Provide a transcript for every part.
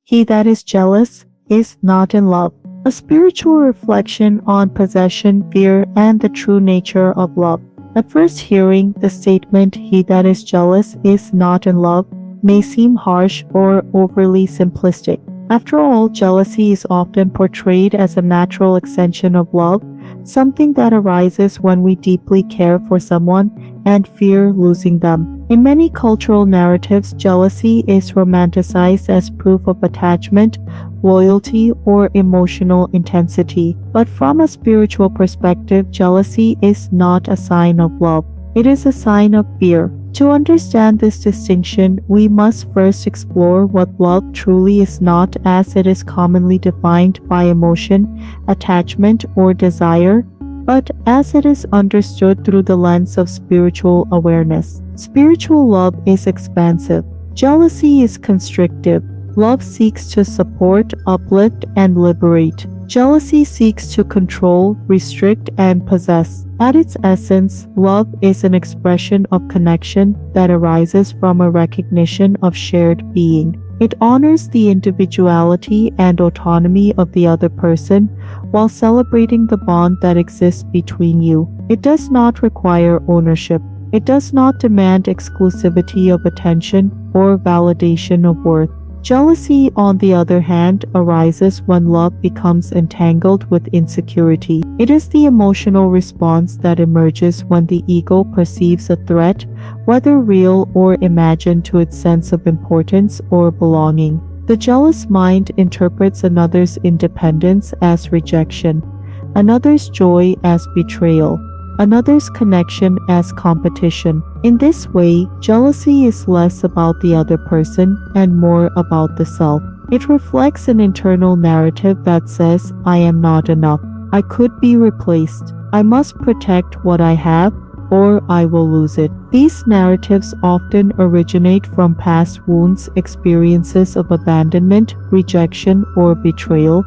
He that is jealous is not in love. A spiritual reflection on possession, fear, and the true nature of love. At first hearing, the statement, he that is jealous is not in love, may seem harsh or overly simplistic. After all, jealousy is often portrayed as a natural extension of love, something that arises when we deeply care for someone and fear losing them. In many cultural narratives, jealousy is romanticized as proof of attachment, loyalty, or emotional intensity. But from a spiritual perspective, jealousy is not a sign of love. It is a sign of fear. To understand this distinction, we must first explore what love truly is not as it is commonly defined by emotion, attachment, or desire, but as it is understood through the lens of spiritual awareness. Spiritual love is expansive. Jealousy is constrictive. Love seeks to support, uplift, and liberate. Jealousy seeks to control, restrict, and possess. At its essence, love is an expression of connection that arises from a recognition of shared being. It honors the individuality and autonomy of the other person while celebrating the bond that exists between you. It does not require ownership. It does not demand exclusivity of attention or validation of worth. Jealousy, on the other hand, arises when love becomes entangled with insecurity. It is the emotional response that emerges when the ego perceives a threat, whether real or imagined, to its sense of importance or belonging. The jealous mind interprets another's independence as rejection, another's joy as betrayal, another's connection as competition. In this way, jealousy is less about the other person and more about the self. It reflects an internal narrative that says, I am not enough. I could be replaced. I must protect what I have, or I will lose it. These narratives often originate from past wounds, experiences of abandonment, rejection, or betrayal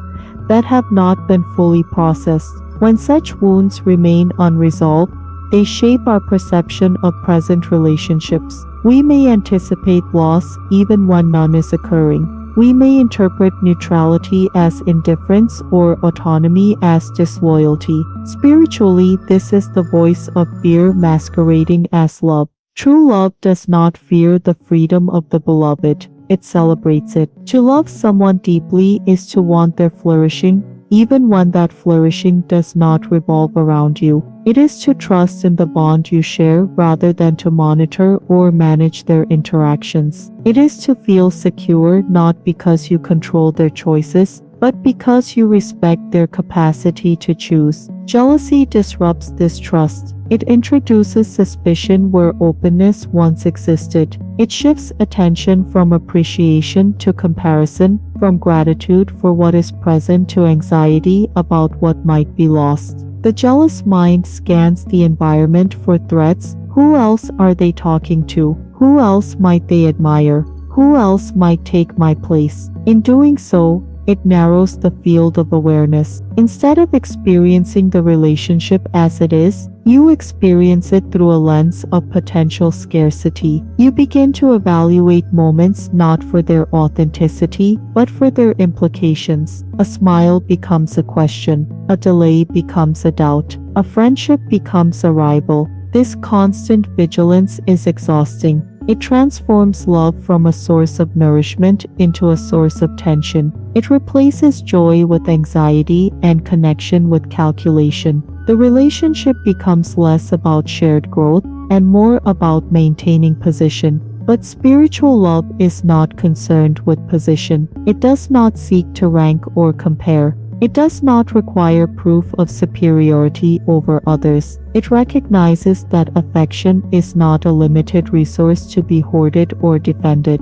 that have not been fully processed. When such wounds remain unresolved, they shape our perception of present relationships. We may anticipate loss even when none is occurring. We may interpret neutrality as indifference or autonomy as disloyalty. Spiritually, this is the voice of fear masquerading as love. True love does not fear the freedom of the beloved. It celebrates it. To love someone deeply is to want their flourishing, even when that flourishing does not revolve around you. It is to trust in the bond you share rather than to monitor or manage their interactions. It is to feel secure not because you control their choices, but because you respect their capacity to choose. Jealousy disrupts this trust. It introduces suspicion where openness once existed. It shifts attention from appreciation to comparison, from gratitude for what is present to anxiety about what might be lost. The jealous mind scans the environment for threats. Who else are they talking to? Who else might they admire? Who else might take my place? In doing so, it narrows the field of awareness. Instead of experiencing the relationship as it is, you experience it through a lens of potential scarcity. You begin to evaluate moments not for their authenticity, but for their implications. A smile becomes a question. A delay becomes a doubt. A friendship becomes a rival. This constant vigilance is exhausting. It transforms love from a source of nourishment into a source of tension. It replaces joy with anxiety and connection with calculation. The relationship becomes less about shared growth and more about maintaining position. But spiritual love is not concerned with position. It does not seek to rank or compare. It does not require proof of superiority over others. It recognizes that affection is not a limited resource to be hoarded or defended.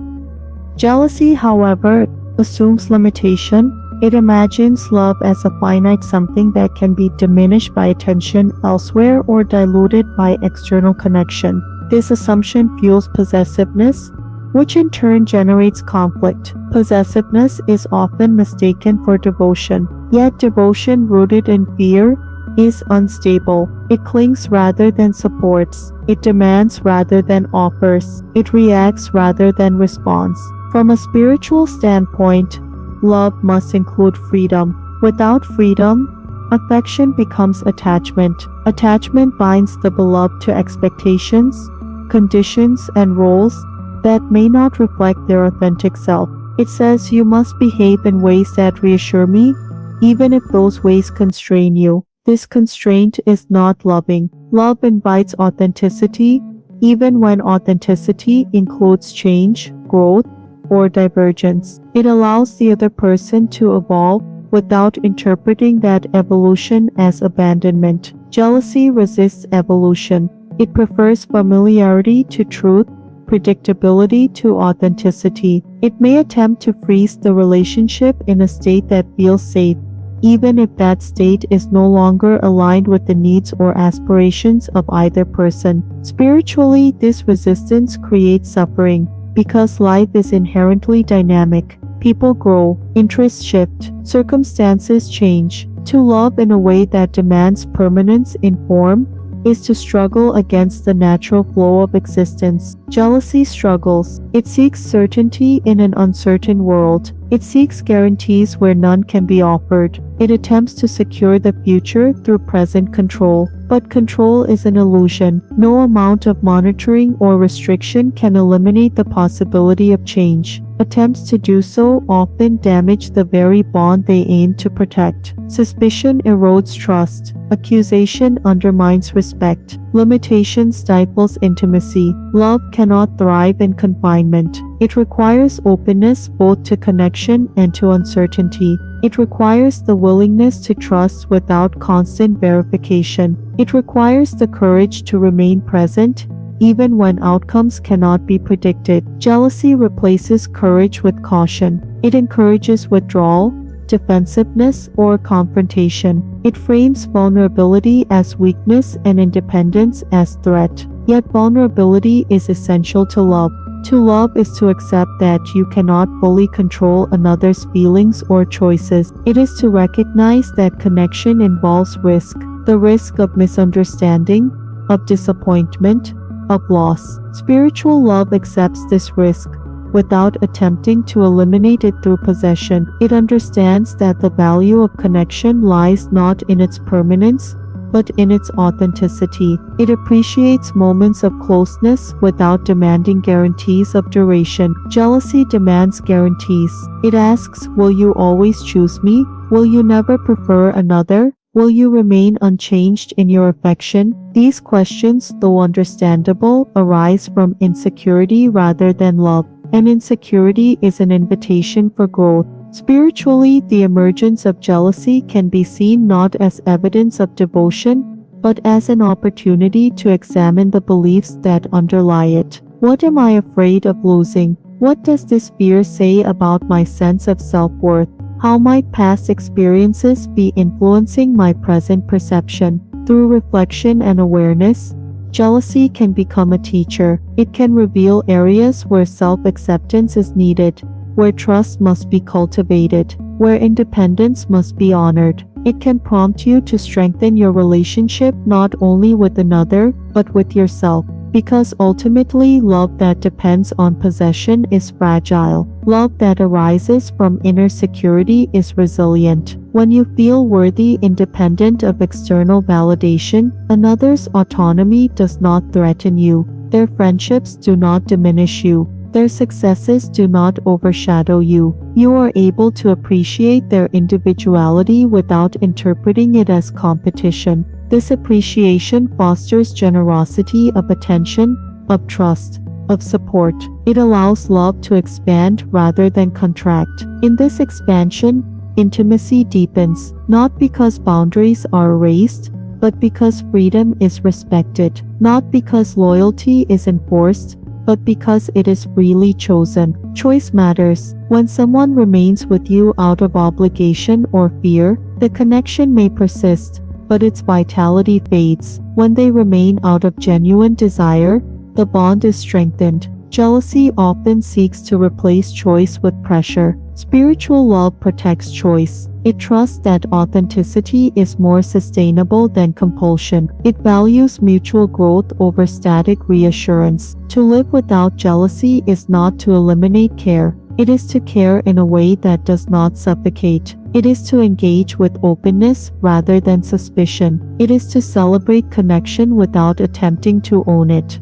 Jealousy, however, assumes limitation. It imagines love as a finite something that can be diminished by attention elsewhere or diluted by external connection. This assumption fuels possessiveness, which in turn generates conflict. Possessiveness is often mistaken for devotion, yet devotion rooted in fear is unstable. It clings rather than supports. It demands rather than offers. It reacts rather than responds. From a spiritual standpoint, love must include freedom. Without freedom, affection becomes attachment. Attachment binds the beloved to expectations, conditions, and roles that may not reflect their authentic self. It says you must behave in ways that reassure me, even if those ways constrain you. This constraint is not loving. Love invites authenticity, even when authenticity includes change, growth, or divergence. It allows the other person to evolve without interpreting that evolution as abandonment. Jealousy resists evolution. It prefers familiarity to truth, predictability to authenticity. It may attempt to freeze the relationship in a state that feels safe, even if that state is no longer aligned with the needs or aspirations of either person. Spiritually, this resistance creates suffering because life is inherently dynamic. People grow, interests shift, circumstances change. To love in a way that demands permanence in form is to struggle against the natural flow of existence. Jealousy struggles. It seeks certainty in an uncertain world. It seeks guarantees where none can be offered. It attempts to secure the future through present control. But control is an illusion. No amount of monitoring or restriction can eliminate the possibility of change. Attempts to do so often damage the very bond they aim to protect. Suspicion erodes trust. Accusation undermines respect. Limitation stifles intimacy. Love cannot thrive in confinement. It requires openness both to connection and to uncertainty. It requires the willingness to trust without constant verification. It requires the courage to remain present, even when outcomes cannot be predicted. Jealousy replaces courage with caution. It encourages withdrawal, defensiveness, or confrontation. It frames vulnerability as weakness and independence as threat. Yet vulnerability is essential to love. To love is to accept that you cannot fully control another's feelings or choices. It is to recognize that connection involves risk, the risk of misunderstanding, of disappointment, of loss. Spiritual love accepts this risk without attempting to eliminate it through possession. It understands that the value of connection lies not in its permanence, but in its authenticity. It appreciates moments of closeness without demanding guarantees of duration. Jealousy demands guarantees. It asks, will you always choose me? Will you never prefer another? Will you remain unchanged in your affection? These questions, though understandable, arise from insecurity rather than love. And insecurity is an invitation for growth. Spiritually, the emergence of jealousy can be seen not as evidence of devotion, but as an opportunity to examine the beliefs that underlie it. What am I afraid of losing? What does this fear say about my sense of self-worth? How might past experiences be influencing my present perception? Through reflection and awareness, jealousy can become a teacher. It can reveal areas where self-acceptance is needed, where trust must be cultivated, where independence must be honored. It can prompt you to strengthen your relationship not only with another, but with yourself. Because ultimately, love that depends on possession is fragile. Love that arises from inner security is resilient. When you feel worthy independent of external validation, another's autonomy does not threaten you. Their friendships do not diminish you. Their successes do not overshadow you. You are able to appreciate their individuality without interpreting it as competition. This appreciation fosters generosity of attention, of trust, of support. It allows love to expand rather than contract. In this expansion, intimacy deepens, not because boundaries are erased, but because freedom is respected, not because loyalty is enforced, but because it is freely chosen. Choice matters. When someone remains with you out of obligation or fear, the connection may persist, but its vitality fades. When they remain out of genuine desire, the bond is strengthened. Jealousy often seeks to replace choice with pressure. Spiritual love protects choice. It trusts that authenticity is more sustainable than compulsion. It values mutual growth over static reassurance. To live without jealousy is not to eliminate care, It is to care in a way that does not suffocate. It is to engage with openness rather than suspicion. It is to celebrate connection without attempting to own it.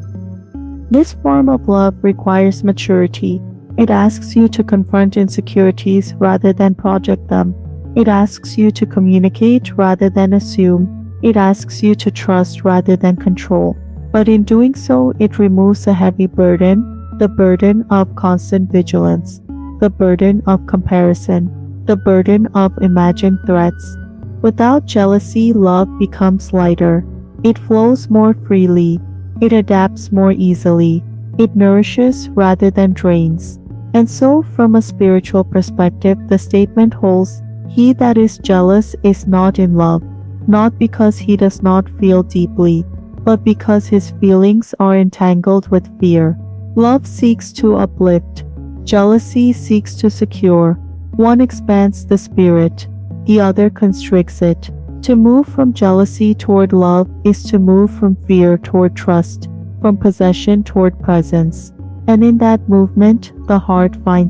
This form of love requires maturity. It asks you to confront insecurities rather than project them. It asks you to communicate rather than assume. It asks you to trust rather than control. But in doing so, it removes a heavy burden, the burden of constant vigilance, the burden of comparison, the burden of imagined threats. Without jealousy, love becomes lighter. It flows more freely. It adapts more easily. It nourishes rather than drains. And so, from a spiritual perspective, the statement holds, "He that is jealous is not in love," not because he does not feel deeply, but because his feelings are entangled with fear. Love seeks to uplift. Jealousy seeks to secure. One expands the spirit, the other constricts it. To move from jealousy toward love is to move from fear toward trust, from possession toward presence. And in that movement, the heart finds